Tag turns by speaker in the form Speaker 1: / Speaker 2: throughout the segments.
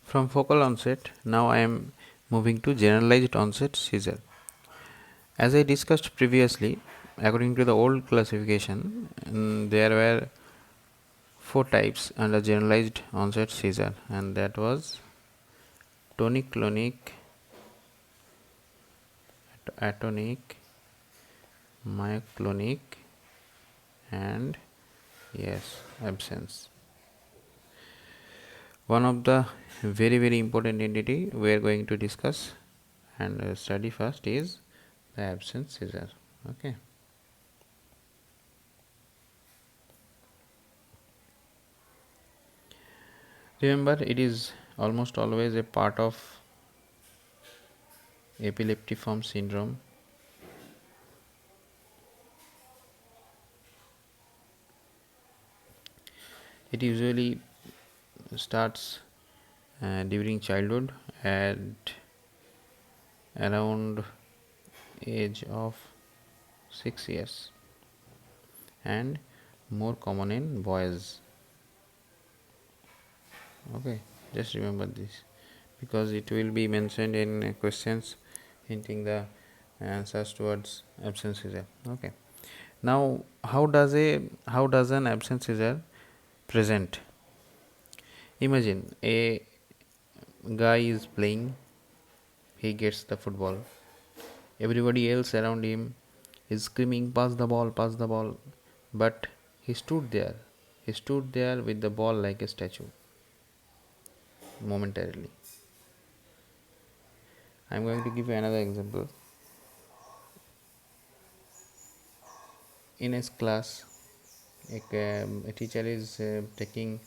Speaker 1: From focal onset, now I am moving to generalized onset seizure. As I discussed previously, according to the old classification, there were four types under generalized onset seizure, and that was tonic clonic, atonic, myoclonic, and yes, absence. One of the very important entity we are going to discuss and study first is the absence seizure. Okay. Remember, it is almost always a part of epileptiform syndrome. It usually starts during childhood at around age of 6 years and more common in boys. Okay, just remember this because it will be mentioned in questions hinting the answers towards absence seizure. Okay, now how does an absence seizure present? Imagine a guy is playing, he gets the football, everybody else around him is screaming, pass the ball, but he stood there with the ball like a statue momentarily. I'm going to give you another example. In his class, a teacher is taking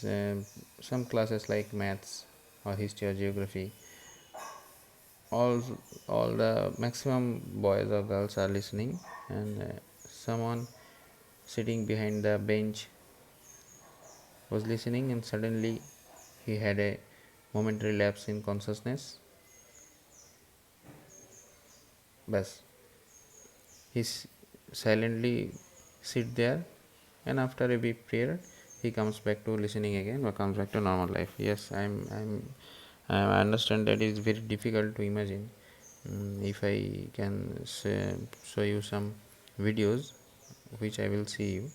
Speaker 1: uh, some classes like maths or history or geography. All the maximum boys or girls are listening, and someone sitting behind the bench was listening, and suddenly he had a momentary lapse in consciousness. Bas, he silently sit there, and after a brief period he comes back to listening again or comes back to normal life. Yes, I understand that it is very difficult to imagine. If I can show you some videos which I will see you,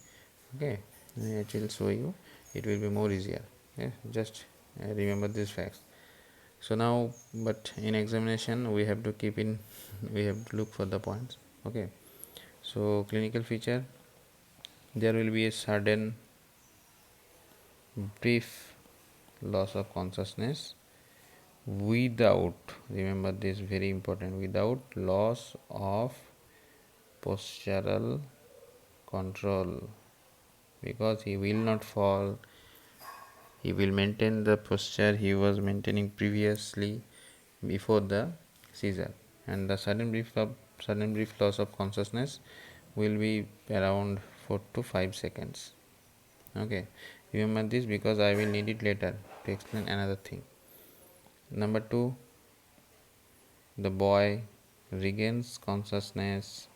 Speaker 1: okay, it will show you, it will be more easier. Yeah, just remember these facts. So now, but in examination we have to keep in we have to look for the points. Okay, so clinical feature, there will be a sudden brief loss of consciousness without, remember this, very important, without loss of postural control, because he will not fall, he will maintain the posture he was maintaining previously before the seizure, and the sudden brief loss of consciousness will be around 4 to 5 seconds. Okay, remember this because I will need it later to explain another thing. Number 2, the boy regains consciousness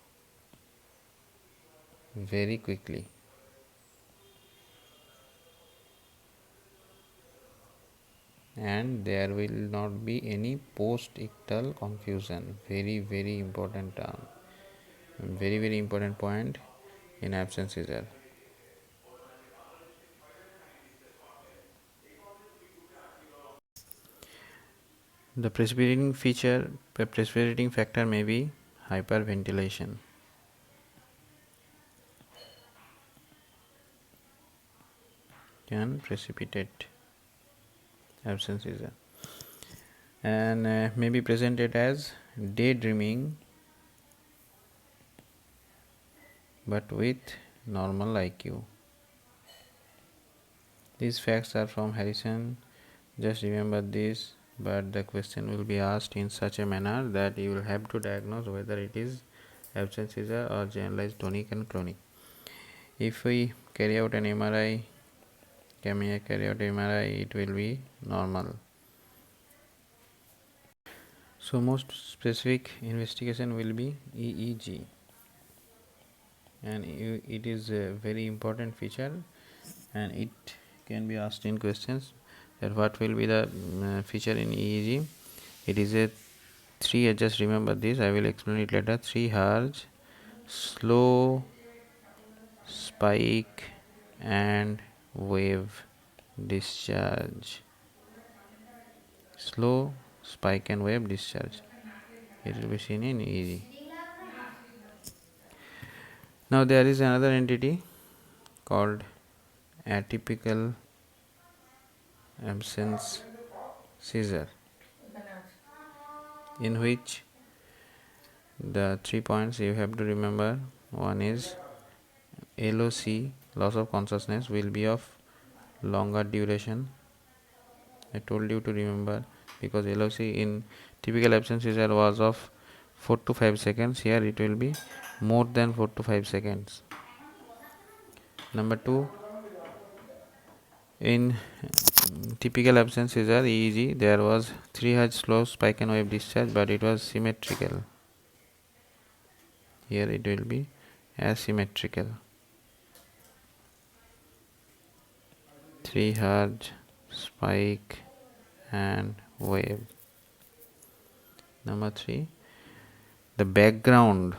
Speaker 1: very quickly, and there will not be any post-ictal confusion. Very important term, very important point in absence seizure. The precipitating factor may be hyperventilation. Can precipitate absence seizure, and may be presented as daydreaming but with normal IQ. These facts are from Harrison. Just remember this, but the question will be asked in such a manner that you will have to diagnose whether it is absence seizure or generalized tonic and clonic. If we carry out an MRI, it will be normal. So most specific investigation will be EEG, and it is a very important feature, and it can be asked in questions. that what will be the feature in EEG. It is a 3 just remember this, I will explain it later. 3 hertz slow spike and wave discharge. Slow spike and wave discharge, it will be seen in EEG. Now there is another entity called atypical absence seizure, in which the 3 points you have to remember. One is LOC, loss of consciousness, will be of longer duration. I told you to remember, because LOC in typical absence seizure was of 4 to 5 seconds. Here it will be more than 4 to 5 seconds. Number 2, in typical absence seizure EEG, there was 3 Hz slow spike and wave discharge, but it was symmetrical. Here it will be asymmetrical. 3 Hz spike and wave. Number 3, the background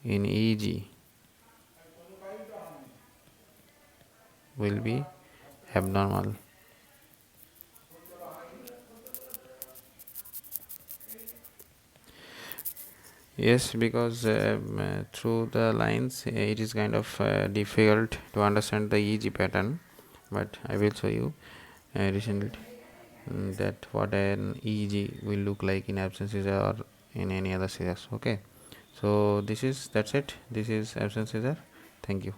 Speaker 1: in EEG will be abnormal. Yes, because through the lines it is kind of difficult to understand the EEG pattern, but I will show you recently that what an EEG will look like in absence seizure or in any other seizures. Okay, so that's it. This is absence seizure. Thank you.